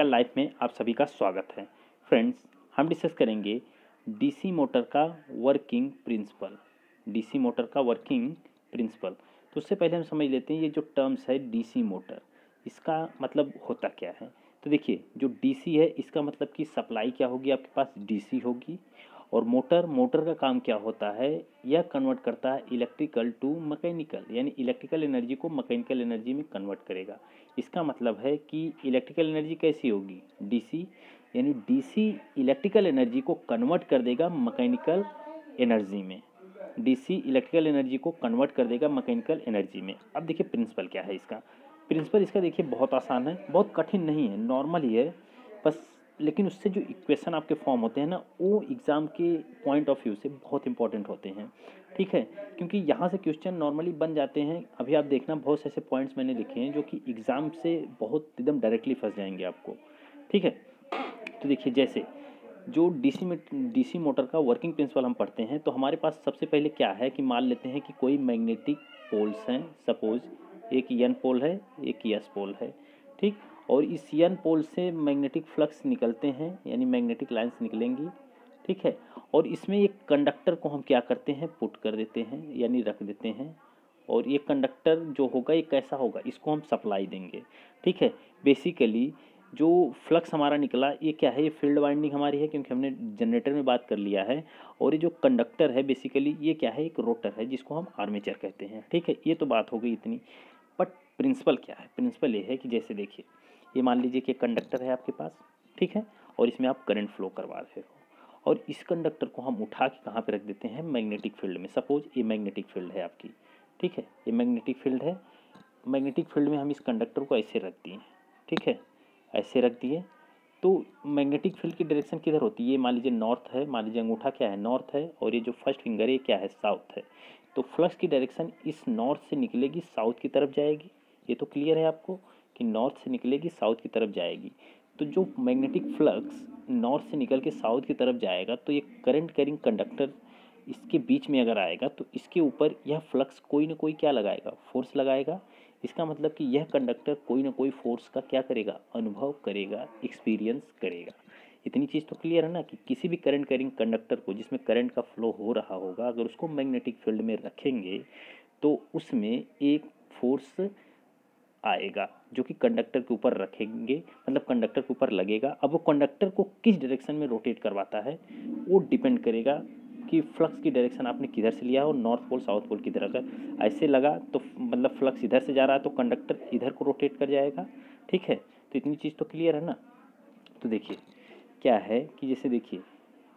Practical life में आप सभी का स्वागत है। फ्रेंड्स, हम डिस्कस करेंगे डीसी मोटर का वर्किंग प्रिंसिपल। डीसी मोटर का वर्किंग प्रिंसिपल। तो उससे पहले हम समझ लेते हैं ये जो टर्म्स है डीसी मोटर, इसका मतलब होता क्या है। तो देखिए, जो डीसी है इसका मतलब कि सप्लाई क्या होगी, आपके पास डीसी होगी। और मोटर का काम क्या होता है, यह कन्वर्ट करता है इलेक्ट्रिकल टू मैकेनिकल, यानी इलेक्ट्रिकल एनर्जी को मैकेनिकल एनर्जी में कन्वर्ट करेगा। इसका मतलब है कि इलेक्ट्रिकल एनर्जी कैसी होगी, डीसी, यानी डीसी इलेक्ट्रिकल एनर्जी को कन्वर्ट कर देगा मैकेनिकल एनर्जी में। डीसी इलेक्ट्रिकल एनर्जी को कन्वर्ट कर देगा मैकेनिकल एनर्जी में। अब देखिए प्रिंसिपल क्या है इसका। प्रिंसिपल इसका देखिए बहुत आसान है, बहुत कठिन नहीं है, नॉर्मल ही है बस। लेकिन उससे जो इक्वेशन आपके फॉर्म होते हैं ना, वो एग्ज़ाम के पॉइंट ऑफ व्यू से बहुत इंपॉर्टेंट होते हैं, ठीक है। क्योंकि यहाँ से क्वेश्चन नॉर्मली बन जाते हैं। अभी आप देखना, बहुत से ऐसे पॉइंट्स मैंने लिखे हैं जो कि एग्ज़ाम से बहुत एकदम डायरेक्टली फंस जाएंगे आपको, ठीक है। तो देखिए, जैसे जो डीसी मोटर का वर्किंग प्रिंसिपल हम पढ़ते हैं, तो हमारे पास सबसे पहले क्या है कि मान लेते हैं कि कोई मैग्नेटिक पोल्स हैं। सपोज एक एन पोल है, एक एस पोल है, ठीक। और इस एन पोल से मैग्नेटिक फ्लक्स निकलते हैं, यानी मैग्नेटिक लाइंस निकलेंगी, ठीक है। और इसमें एक कंडक्टर को हम क्या करते हैं, पुट कर देते हैं, यानी रख देते हैं। और ये कंडक्टर जो होगा ये कैसा होगा, इसको हम सप्लाई देंगे, ठीक है। बेसिकली जो फ्लक्स हमारा निकला ये क्या है, ये फील्ड वाइंडिंग हमारी है, क्योंकि हमने जनरेटर में बात कर लिया है। और ये जो कंडक्टर है बेसिकली ये क्या है, एक रोटर है जिसको हम आर्मेचर कहते हैं, ठीक है। ये तो बात हो गई इतनी। बट प्रिंसिपल क्या है, प्रिंसिपल ये है कि जैसे देखिए, ये मान लीजिए कि कंडक्टर है आपके पास, ठीक है। और इसमें आप करंट फ्लो करवा रहे हो, और इस कंडक्टर को हम उठा के कहाँ पे रख देते हैं, मैग्नेटिक फील्ड में। सपोज ये मैग्नेटिक फील्ड है आपकी, ठीक है, ये मैग्नेटिक फील्ड है। मैग्नेटिक फील्ड में हम इस कंडक्टर को ऐसे रख दिए, ठीक है, ऐसे रख दिए। तो मैग्नेटिक फील्ड की डायरेक्शन किधर होती है, ये मान लीजिए नॉर्थ है, मान लीजिए अंगूठा क्या है, नॉर्थ है, और ये जो फर्स्ट फिंगर है ये क्या है, साउथ है। तो फ्लक्स की डायरेक्शन इस नॉर्थ से निकलेगी, साउथ की तरफ जाएगी। ये तो क्लियर है आपको कि नॉर्थ से निकलेगी, साउथ की तरफ जाएगी। तो जो मैग्नेटिक फ्लक्स नॉर्थ से निकल के साउथ की तरफ जाएगा, तो ये करंट कैरिंग कंडक्टर इसके बीच में अगर आएगा, तो इसके ऊपर यह फ्लक्स कोई ना कोई क्या लगाएगा, फोर्स लगाएगा। इसका मतलब कि यह कंडक्टर कोई ना कोई फोर्स का क्या करेगा, अनुभव करेगा, एक्सपीरियंस करेगा। इतनी चीज़ तो क्लियर है ना कि किसी भी करंट कैरिंग कंडक्टर को जिसमें करंट का फ्लो हो रहा होगा, अगर उसको मैग्नेटिक फील्ड में रखेंगे तो उसमें एक फोर्स आएगा जो कि कंडक्टर के ऊपर रखेंगे, मतलब कंडक्टर के ऊपर लगेगा। अब वो कंडक्टर को किस डायरेक्शन में रोटेट करवाता है वो डिपेंड करेगा कि फ्लक्स की डायरेक्शन आपने किधर से लिया हो, नॉर्थ पोल साउथ पोल की तरह। अगर ऐसे लगा तो मतलब फ्लक्स इधर से जा रहा है तो कंडक्टर इधर को रोटेट कर जाएगा, ठीक है। तो इतनी चीज़ तो क्लियर है ना। तो देखिए क्या है कि जैसे देखिए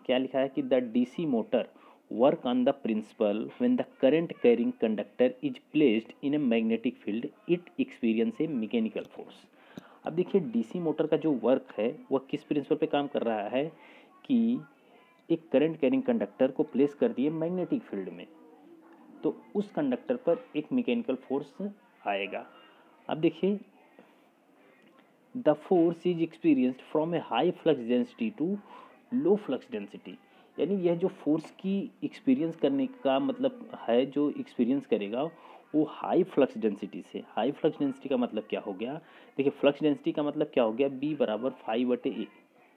क्या लिखा है कि the DC motor work on the principle when the current carrying conductor is placed in a magnetic field it experience a mechanical force. अब देखिए डीसी मोटर का जो वर्क है वह किस प्रिंसिपल पे काम कर रहा है कि एक करंट कैरिंग कंडक्टर को प्लेस कर दिए मैग्नेटिक फील्ड में, तो उस कंडक्टर पर एक मैकेनिकल फोर्स आएगा। अब देखिए the force is experienced from a high flux density to low flux density, यानी यह जो फोर्स की एक्सपीरियंस करने का मतलब है, जो एक्सपीरियंस करेगा वो हाई फ्लक्स डेंसिटी से। हाई फ्लक्स डेंसिटी का मतलब क्या हो गया, देखिए फ्लक्स डेंसिटी का मतलब क्या हो गया, बी बराबर 5/A,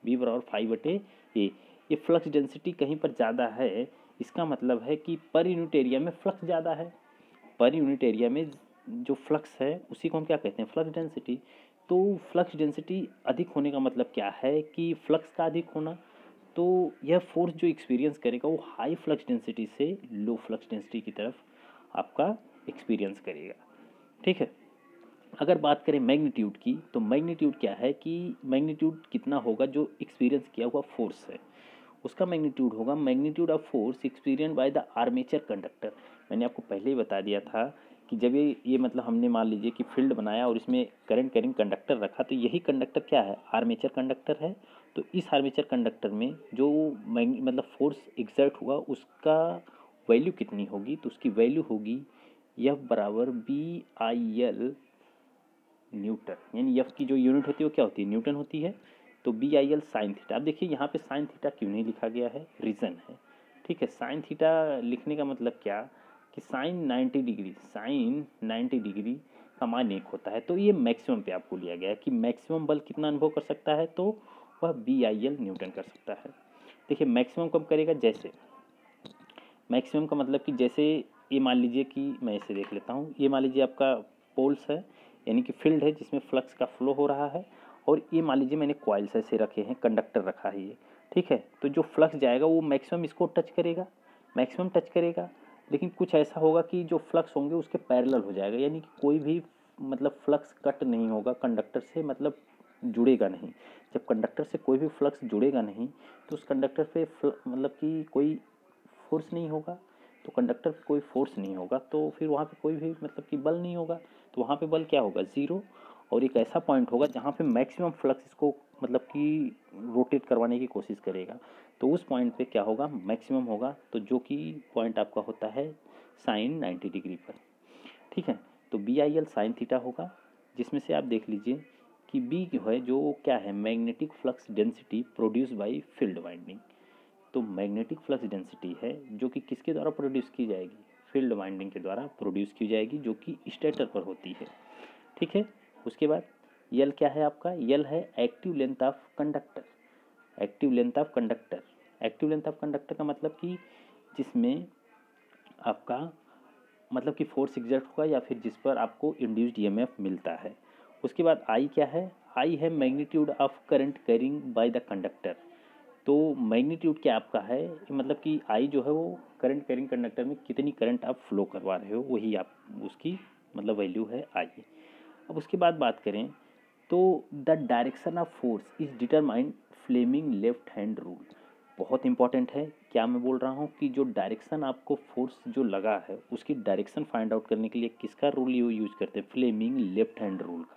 बी बराबर 5/A। ये फ्लक्स डेंसिटी कहीं पर ज़्यादा है, इसका मतलब है कि पर यूनिट एरिया में फ्लक्स ज़्यादा है। पर यूनिट एरिया में जो फ्लक्स है उसी को हम क्या कहते हैं, फ्लक्स डेंसिटी। तो फ्लक्स डेंसिटी अधिक होने का मतलब क्या है कि फ्लक्स का अधिक होना। तो यह फोर्स जो एक्सपीरियंस करेगा वो हाई फ्लक्स डेंसिटी से लो फ्लक्स डेंसिटी की तरफ आपका एक्सपीरियंस करेगा, ठीक है। अगर बात करें मैग्नीट्यूड की, तो मैग्नीट्यूड क्या है कि मैग्नीट्यूड कितना होगा, जो एक्सपीरियंस किया हुआ फोर्स है उसका मैग्नीट्यूड होगा magnitude of force experience by the armature conductor. मैंने आपको पहले ही बता दिया था कि जब ये मतलब हमने मान लीजिए कि फील्ड बनाया और इसमें करंट कैरिंग कंडक्टर रखा, तो यही कंडक्टर क्या है, आर्मेचर कंडक्टर है। तो इस आर्मेचर कंडक्टर में जो मतलब फोर्स एग्जर्ट हुआ उसका वैल्यू कितनी होगी, तो उसकी वैल्यू होगी F बराबर BIL न्यूटन, यानी F की जो यूनिट होती है वो क्या होती है, न्यूटन होती है। तो BIL साइन थीटा। अब देखिए यहाँ पे साइन थीटा क्यों नहीं लिखा गया है, रीज़न है, ठीक है। साइन थीटा लिखने का मतलब क्या कि साइन 90 डिग्री, साइन 90 डिग्री समान एक होता है। तो ये मैक्सिमम पे आपको लिया गया है कि मैक्सिमम बल कितना अनुभव कर सकता है, तो वह BIL न्यूटन कर सकता है। देखिए मैक्सिमम कब करेगा, जैसे मैक्सिमम का मतलब कि जैसे ये मान लीजिए कि मैं इसे देख लेता हूँ, ये मान लीजिए आपका पोल्स है यानी कि फील्ड है जिसमें फ्लक्स का फ्लो हो रहा है, और ये मान लीजिए मैंने कॉइल्स ऐसे रखे हैं, कंडक्टर रखा है ये, ठीक है। तो जो फ्लक्स जाएगा वो मैक्सिमम इसको टच करेगा, मैक्सिमम टच करेगा, लेकिन कुछ ऐसा होगा कि जो फ्लक्स होंगे उसके पैरेलल हो जाएगा, यानी कि कोई भी मतलब फ्लक्स कट नहीं होगा कंडक्टर से, मतलब जुड़ेगा नहीं। जब कंडक्टर से कोई भी फ्लक्स जुड़ेगा नहीं तो उस कंडक्टर पे मतलब कि कोई फोर्स नहीं होगा, तो कंडक्टर पे कोई फोर्स नहीं होगा तो फिर वहाँ पे कोई भी मतलब कि बल नहीं होगा, तो वहाँ पे बल क्या होगा, ज़ीरो। और एक ऐसा पॉइंट होगा जहाँ पे मैक्सिमम फ्लक्स इसको मतलब कि रोटेट करवाने की कोशिश करेगा, तो उस पॉइंट पे क्या होगा, मैक्सिमम होगा, तो जो कि पॉइंट आपका होता है साइन 90 डिग्री पर, ठीक है। तो BIL साइन थीटा होगा, जिसमें से आप देख लीजिए कि B जो है जो क्या है, magnetic flux density produce by field winding. तो मैग्नेटिक फ्लक्स डेंसिटी है जो कि किसके द्वारा प्रोड्यूस की जाएगी, फील्ड वाइंडिंग के द्वारा प्रोड्यूस की जाएगी, जो कि स्टेटर पर होती है, ठीक है। उसके बाद यल क्या है आपका, यल है active length of conductor. Active length of conductor, active length of conductor का मतलब कि जिसमें आपका मतलब कि फोर्स एग्जर्ट होगा या फिर जिस पर आपको इंड्यूस्ड EMF मिलता है। उसके बाद आई क्या है, आई है magnitude of current carrying by the conductor. तो मैग्नीट्यूड क्या आपका है, मतलब कि आई जो है वो करंट कैरिंग कंडक्टर में कितनी करंट आप फ्लो करवा रहे हो, वही आप उसकी मतलब वैल्यू है आई। अब उसके बाद बात करें तो the direction of force is determined Fleming left hand rule. बहुत इंपॉर्टेंट है, क्या मैं बोल रहा हूँ कि जो डायरेक्शन आपको फोर्स जो लगा है उसकी डायरेक्शन फाइंड आउट करने के लिए किसका रूल यूज करते हैं, फ्लेमिंग लेफ्ट हैंड रूल का।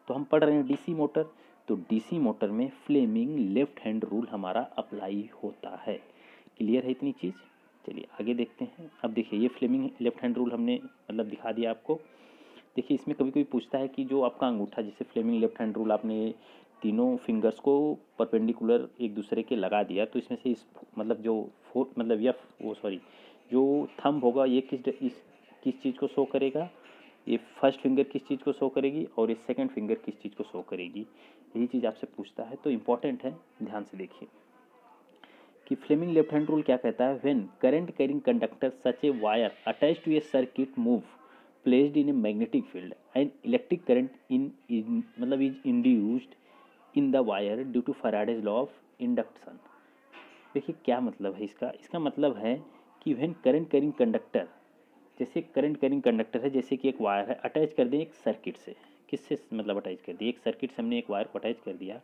तो हम पढ़ रहे हैं DC मोटर, तो DC मोटर में फ्लेमिंग लेफ्ट हैंड रूल हमारा अप्लाई होता है। क्लियर है इतनी चीज़, चलिए आगे देखते हैं। अब देखिए ये फ्लेमिंग लेफ्ट हैंड रूल हमने मतलब दिखा दिया आपको। देखिए इसमें कभी कभी पूछता है कि जो आपका अंगूठा, जैसे फ्लेमिंग लेफ्ट हैंड रूल आपने तीनों फिंगर्स को परपेंडिकुलर एक दूसरे के लगा दिया, तो इसमें से इस मतलब जो फोर मतलब या वो सॉरी जो थंब होगा ये किस चीज़ को शो करेगा, ये फर्स्ट फिंगर किस चीज़ को शो करेगी और ये सेकंड फिंगर किस चीज़ को शो करेगी, यही चीज़ आपसे पूछता है। तो इम्पॉर्टेंट है, ध्यान से देखिए कि फ्लेमिंग लेफ्ट हैंड रूल क्या कहता है, when current carrying conductor such a wire attach to a circuit move placed in a magnetic field and electric current in मतलब is induced in the wire due to Faraday's law of induction. देखिए क्या मतलब है इसका, इसका मतलब है कि व्हेन करंट कैरिंग कंडक्टर, जैसे करंट कैरिंग कंडक्टर है, जैसे कि एक वायर है अटैच कर दें एक सर्किट से, किससे मतलब अटैच कर दिया, एक सर्किट से हमने एक वायर को अटैच कर दिया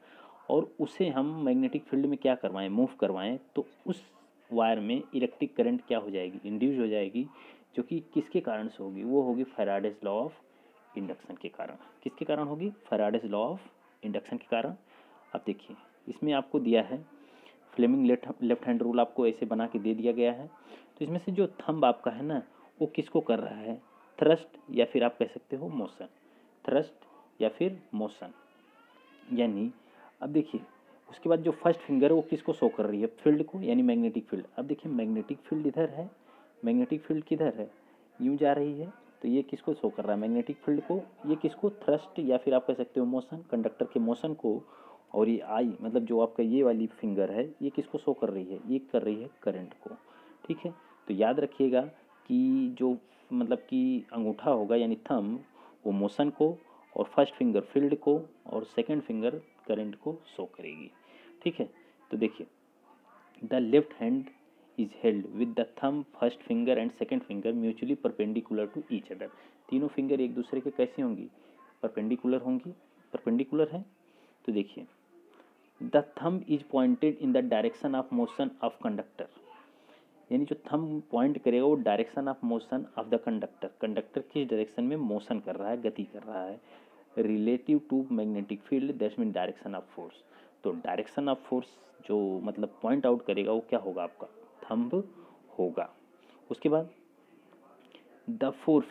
और उसे हम मैग्नेटिक फील्ड में क्या करवाएं, मूव करवाएं, तो उस वायर में इलेक्ट्रिक करंट क्या हो जाएगी, इंड्यूस हो जाएगी, जो कि किसके कारण से होगी, वो होगी फैराडेज लॉ ऑफ इंडक्शन के कारण। किसके कारण होगी, फैराडेज लॉ ऑफ इंडक्शन के कारण। अब देखिए इसमें आपको दिया है फ्लेमिंग लेफ्ट हैंड रूल, आपको ऐसे बना के दे दिया गया है। तो इसमें से जो थंब आपका है ना वो किसको कर रहा है, थ्रस्ट या फिर आप कह सकते हो मोशन, थ्रस्ट या फिर मोशन। यानी अब देखिए उसके बाद जो फर्स्ट फिंगर है वो किसको शो कर रही है, फील्ड को, यानी मैग्नेटिक फील्ड। अब देखिए मैग्नेटिक फील्ड इधर है, मैग्नेटिक फील्ड किधर है, यूँ जा रही है, तो ये किसको शो कर रहा है, मैग्नेटिक फील्ड को, ये किसको, थ्रस्ट या फिर आप कह सकते हो मोशन, कंडक्टर के मोशन को। और ये आई मतलब जो आपका ये वाली फिंगर है ये किसको शो कर रही है, ये कर रही है करंट को, ठीक है। तो याद रखिएगा कि जो मतलब कि अंगूठा होगा यानी थंब वो मोशन को, और फर्स्ट फिंगर फील्ड को, और सेकंड फिंगर करंट को शो करेगी, ठीक है। तो देखिए the left hand is held with the thumb first finger and second finger mutually perpendicular to each other. तीनों फिंगर एक दूसरे के कैसी होंगी, परपेंडिकुलर होंगी, परपेंडिकुलर है। तो देखिए the thumb is pointed in the direction of motion of conductor, यानी जो थंब पॉइंट करेगा वो direction of motion of the conductor, conductor किस डायरेक्शन में मोशन कर रहा है, गति कर रहा है, relative to magnetic field that's mean direction of force. तो डायरेक्शन ऑफ फोर्स जो मतलब पॉइंट आउट करेगा वो क्या होगा, आपका थंब होगा। उसके बाद the four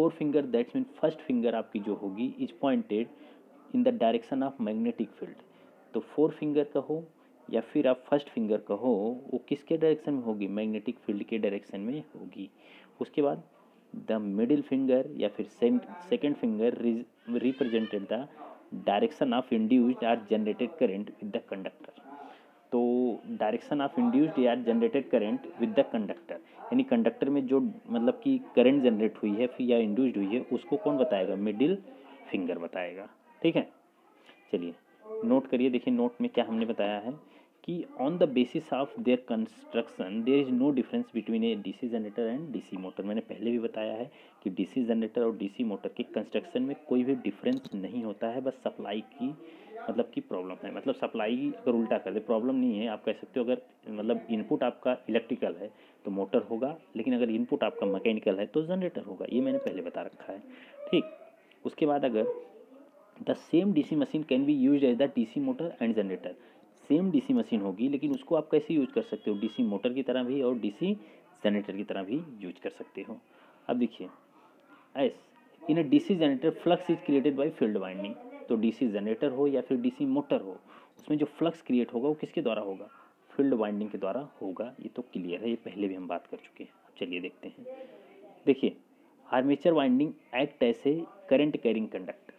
finger that's mean first finger आपकी जो होगी is pointed in the direction of magnetic field. तो फोर फिंगर कहो या फिर आप फर्स्ट फिंगर कहो, वो किसके डायरेक्शन में होगी, मैग्नेटिक फील्ड के डायरेक्शन में होगी। उसके बाद द मिडिल फिंगर या फिर second finger represented the direction of induced or generated current with the conductor. तो डायरेक्शन ऑफ इंड्यूस्ड या generated current with the conductor, यानी कंडक्टर में जो मतलब कि करंट जनरेट हुई है फिर या इंड्यूस्ड हुई है उसको कौन बताएगा, मिडिल फिंगर बताएगा। ठीक है, चलिए नोट करिए। देखिए नोट में क्या हमने बताया है कि on the basis of their construction there is no difference between a DC generator and DC motor. मैंने पहले भी बताया है कि डीसी जनरेटर और डीसी मोटर के कंस्ट्रक्शन में कोई भी डिफरेंस नहीं होता है, बस सप्लाई की मतलब की प्रॉब्लम है। मतलब सप्लाई अगर उल्टा कर दे प्रॉब्लम नहीं है, आप कह सकते हो अगर मतलब इनपुट आपका इलेक्ट्रिकल है तो मोटर होगा, लेकिन अगर इनपुट आपका मैकेनिकल है तो जनरेटर होगा, ये मैंने पहले बता रखा है। ठीक, उसके बाद अगर the same DC machine can be use as the DC motor and generator, same DC machine होगी लेकिन उसको आप कैसे यूज कर सकते हो, डीसी मोटर की तरह भी और डीसी जनरेटर की तरह भी यूज कर सकते हो। अब देखिए S in A DC generator flux is created by field winding, तो डीसी जनरेटर हो या फिर डीसी मोटर हो उसमें जो फ्लक्स क्रिएट होगा वो किसके द्वारा होगा, फील्ड वाइंडिंग के द्वारा होगा। ये तो क्लियर है, ये पहले भी हम बात कर चुके हैं। अब चलिए देखते हैं। देखिए armature winding act as a current carrying conductor,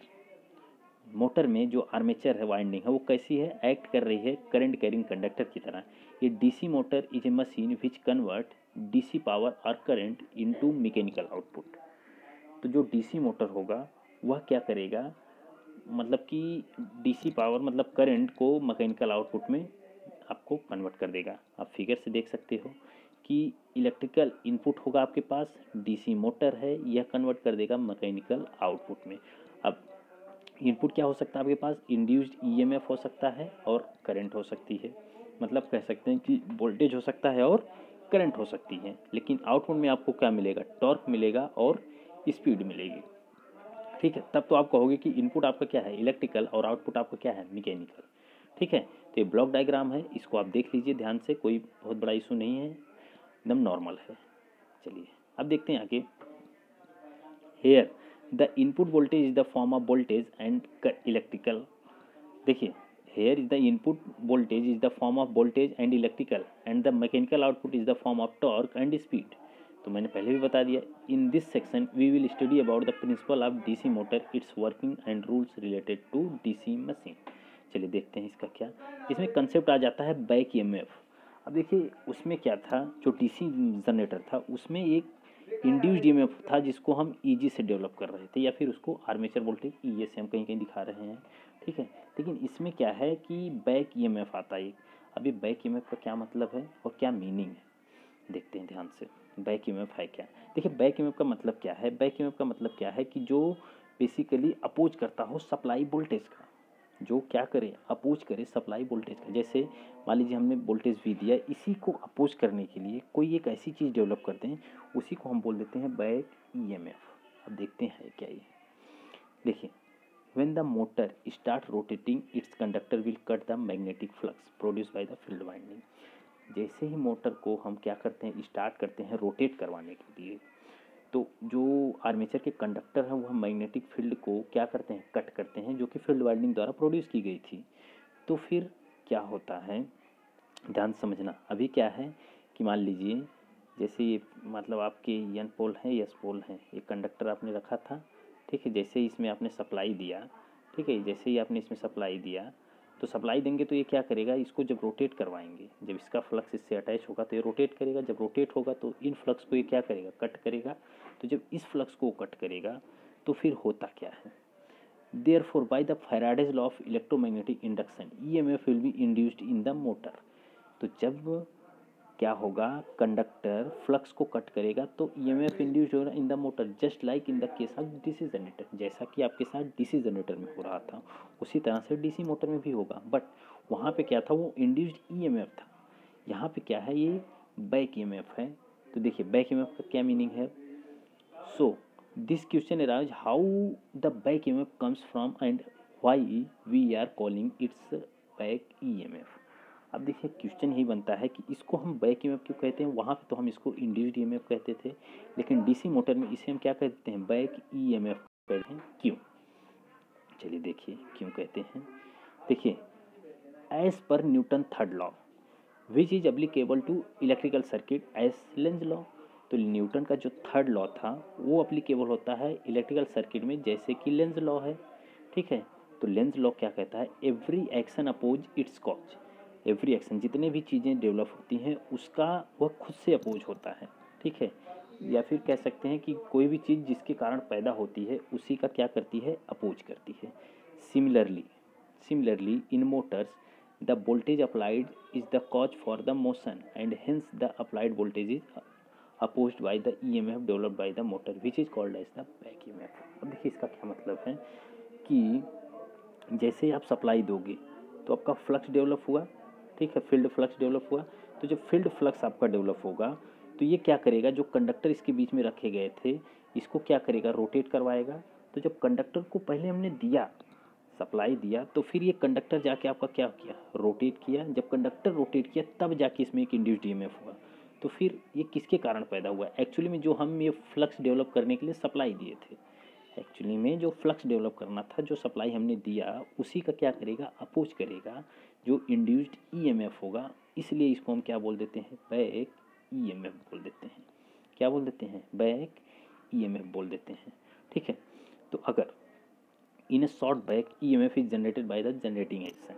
motor में जो आर्मेचर है वाइंडिंग है वो कैसी है, एक्ट कर रही है करंट कैरिंग कंडक्टर की तरह। ये DC motor is a machine which convert DC power और करंट इनटू मैकेनिकल आउटपुट। तो जो डीसी मोटर होगा वह क्या करेगा, मतलब कि डीसी पावर मतलब करंट को मैकेनिकल आउटपुट में आपको कन्वर्ट कर देगा। आप फिगर से देख सकते हो कि इलेक्ट्रिकल इनपुट होगा आपके पास, डीसी मोटर है, यह कन्वर्ट कर देगा मैकेनिकल आउटपुट में। अब इनपुट क्या हो सकता है आपके पास, इंड्यूस्ड ईएमएफ हो सकता है और करंट हो सकती है, मतलब कह सकते हैं कि वोल्टेज हो सकता है और करंट हो सकती है। लेकिन आउटपुट में आपको क्या मिलेगा, टॉर्क मिलेगा और स्पीड मिलेगी। ठीक है, तब तो आप कहोगे कि इनपुट आपका क्या है इलेक्ट्रिकल और आउटपुट आपका क्या है मैकेनिकल। ठीक है, तो ये ब्लॉक डायग्राम है, इसको आप देख लीजिए ध्यान से, कोई बहुत बड़ा इशू नहीं है, एकदम नॉर्मल है। चलिए अब देखते हैं आगे। Here the input voltage is the form of voltage and electrical. देखिए here is the input voltage is the form of voltage and electrical and the mechanical output is the form of torque and speed. तो मैंने पहले भी बता दिया। In this section we will study about the principle of DC motor, it's working and rules related to DC machine. चलिए देखते हैं इसका क्या, इसमें कंसेप्ट आ जाता है बैक ईएमएफ। अब देखिए उसमें क्या था, जो डीसी जनरेटर था उसमें एक इंड्यूस्ड ईएमएफ था जिसको हम ईजी से डेवलप कर रहे थे, या फिर उसको आर्मेचर वोल्टेज ई से हम कहीं कहीं दिखा रहे हैं। ठीक है, लेकिन इसमें क्या है कि बैक ईएमएफ आता है एक। अभी बैक ईएमएफ का क्या मतलब है और क्या मीनिंग है देखते हैं ध्यान से। बैक ईएमएफ है क्या, देखिए बैक ईएमएफ का मतलब क्या है, बैक ईएमएफ का मतलब क्या है कि जो बेसिकली अपोज करता हो सप्लाई वोल्टेज का, जो क्या करे अपोज करे सप्लाई वोल्टेज का। जैसे मान लीजिए हमने वोल्टेज वी दिया, इसी को अपोज करने के लिए कोई एक ऐसी चीज़ डेवलप करते हैं, उसी को हम बोल देते हैं बैक ईएमएफ। अब देखते हैं क्या ये। देखिए when the motor start rotating its conductor will cut the magnetic flux produced by the field winding। जैसे ही मोटर को हम क्या करते हैं, स्टार्ट करते हैं रोटेट करवाने के लिए, तो जो आर्मेचर के कंडक्टर हैं वह मैग्नेटिक फील्ड को क्या करते हैं, कट करते हैं, जो कि फील्ड वाइंडिंग द्वारा प्रोड्यूस की गई थी। तो फिर क्या होता है, ध्यान समझना। अभी क्या है कि मान लीजिए जैसे ये मतलब आपके एन पोल है एस पोल है, एक कंडक्टर आपने रखा था। ठीक है, जैसे ही इसमें आपने सप्लाई दिया, ठीक है, जैसे ही आपने इसमें सप्लाई दिया तो सप्लाई देंगे तो ये क्या करेगा, इसको जब रोटेट करवाएंगे, जब इसका फ्लक्स इससे अटैच होगा तो ये रोटेट करेगा, जब रोटेट होगा तो इन फ्लक्स को ये क्या करेगा, कट करेगा। तो जब इस फ्लक्स को कट करेगा तो फिर होता क्या है, therefore by the Faraday's law of electromagnetic induction EMF will be induced in the motor. तो जब क्या होगा, कंडक्टर फ्लक्स को कट करेगा तो ईएमएफ इंड्यूस होगा in the motor, just like in the case of DC generator. जैसा कि आपके साथ डीसी जनरेटर में हो रहा था उसी तरह से डीसी मोटर में भी होगा, बट वहाँ पे क्या था, वो इंड्यूस्ड ईएमएफ था। यहाँ पे क्या है, ये बैक ईएमएफ है। तो देखिए बैक ईएमएफ का क्या मीनिंग है। So this question arise how the back EMF comes from and why we are calling its back EMF. अब देखिए क्वेश्चन ही बनता है कि इसको हम बैक ईएमएफ क्यों कहते हैं, वहाँ पे तो हम इसको इंड्यूस्ड ईएमएफ कहते थे, लेकिन डीसी मोटर में इसे हम क्या कहते हैं, बैक ईएमएफ कहते हैं। क्यों, चलिए देखिए क्यों कहते हैं। देखिए as per Newton third law which is applicable to electrical circuit as Lenz law. तो न्यूटन का जो थर्ड लॉ था वो अप्लीकेबल होता है इलेक्ट्रिकल सर्किट में, जैसे कि लेंज लॉ है। ठीक है, तो लेंज लॉ क्या कहता है, every action oppose its cause. Every action, जितने भी चीज़ें डेवलप होती हैं उसका वह खुद से अपोज होता है। ठीक है, या फिर कह सकते हैं कि कोई भी चीज़ जिसके कारण पैदा होती है उसी का क्या करती है, अपोज करती है। Similarly in motors the voltage applied is the cause for the motion and hence the applied voltage is opposed by the EMF developed by the motor which is called as the back EMF। अब देखिए इसका क्या मतलब है कि जैसे आप supply दोगे तो आपका फ्लक्स डेवलप हुआ। ठीक है, फील्ड फ्लक्स डेवलप हुआ। तो जब फील्ड फ्लक्स आपका डेवलप होगा तो ये क्या करेगा, जो कंडक्टर इसके बीच में रखे गए थे इसको क्या करेगा, रोटेट करवाएगा। तो जब कंडक्टर को पहले हमने दिया, सप्लाई दिया, तो फिर ये कंडक्टर जाके आपका क्या किया, रोटेट किया। जब कंडक्टर रोटेट किया तब जाके इसमें एक इंड्यूस्ड EMF हुआ। तो फिर ये किसके कारण पैदा हुआ, एक्चुअली में जो हम ये फ्लक्स डेवलप करने के लिए सप्लाई दिए थे, एक्चुअली में जो फ्लक्स डेवलप करना था, जो सप्लाई हमने दिया उसी का क्या करेगा, अपोज करेगा जो इंड्यूस्ड EMF होगा। इसलिए इसको हम क्या बोल देते हैं, बैक EMF बोल देते हैं। क्या बोल देते हैं, बैक EMF बोल देते हैं। ठीक है, तो अगर in a short back EMF is generated by the generating action.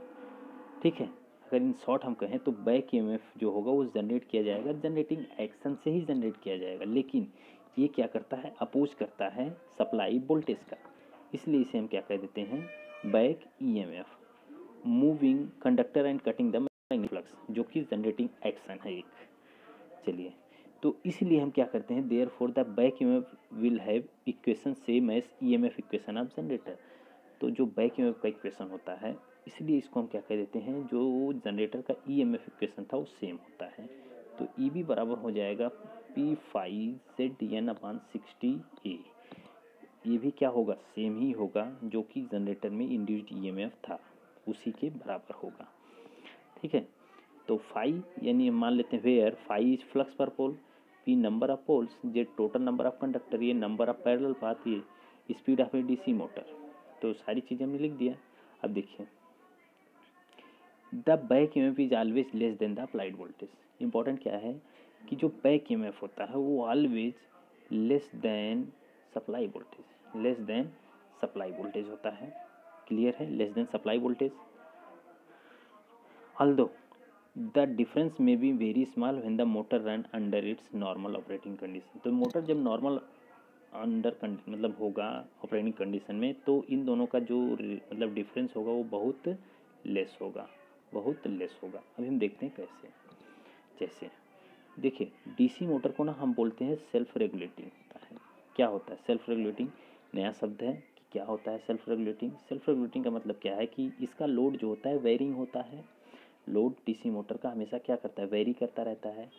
ठीक है, अगर इन शॉर्ट हम कहें तो बैक EMF जो होगा वो जनरेट किया जाएगा जनरेटिंग एक्शन से ही जनरेट किया जाएगा, लेकिन ये क्या करता है, अपोज करता है सप्लाई वोल्टेज का। इसलिए इसे हम क्या कह देते हैं, back EMF। Moving conductor and cutting the magnetic flux, जो कि जनरेटिंग एक्शन है एक। चलिए, तो इसलिए हम क्या करते हैं, there for the back EMF will have equation same as EMF equation of generator. तो जो बैक EMF का इक्वेशन होता है, इसलिए इसको हम क्या कह देते हैं, जो जनरेटर का EMF इक्वेशन था वो सेम होता है। तो EB बराबर हो जाएगा P5ZN/60A। ये भी क्या होगा, सेम ही होगा, जो कि जनरेटर में इंड्यूस्ड EMF था उसी के बराबर होगा। ठीक है, तो फाई यानी मान लेते हैं where phi is flux per pole, P number of poles, J total number of conductor, ये नंबर ऑफ पैरेलल पाथ, ये speed of a DC motor. तो सारी चीज़ें हमने लिख दिया। अब देखिए, the back EMF is always less than the applied voltage. Important क्या है कि जो बैक EMF होता है वो always less than supply voltage, less than supply voltage होता है। क्लियर है, less than supply voltage. Although the difference में be very small when the motor run under its normal operating condition. तो motor जब normal under मतलब होगा operating condition में, तो इन दोनों का जो मतलब डिफरेंस होगा वो बहुत लेस होगा, बहुत लेस होगा। अभी हम देखते हैं कैसे। जैसे देखिए, DC मोटर को ना हम बोलते हैं सेल्फ रेगुलेटिंग होता है। क्या होता है सेल्फ रेगुलेटिंग, नया शब्द है कि क्या होता है सेल्फ रेगुलेटिंग। सेल्फ रेगुलेटिंग का मतलब क्या है कि इसका लोड जो होता है वेरिंग होता है। लोड DC मोटर का हमेशा क्या करता है, वेरी करता रहता है।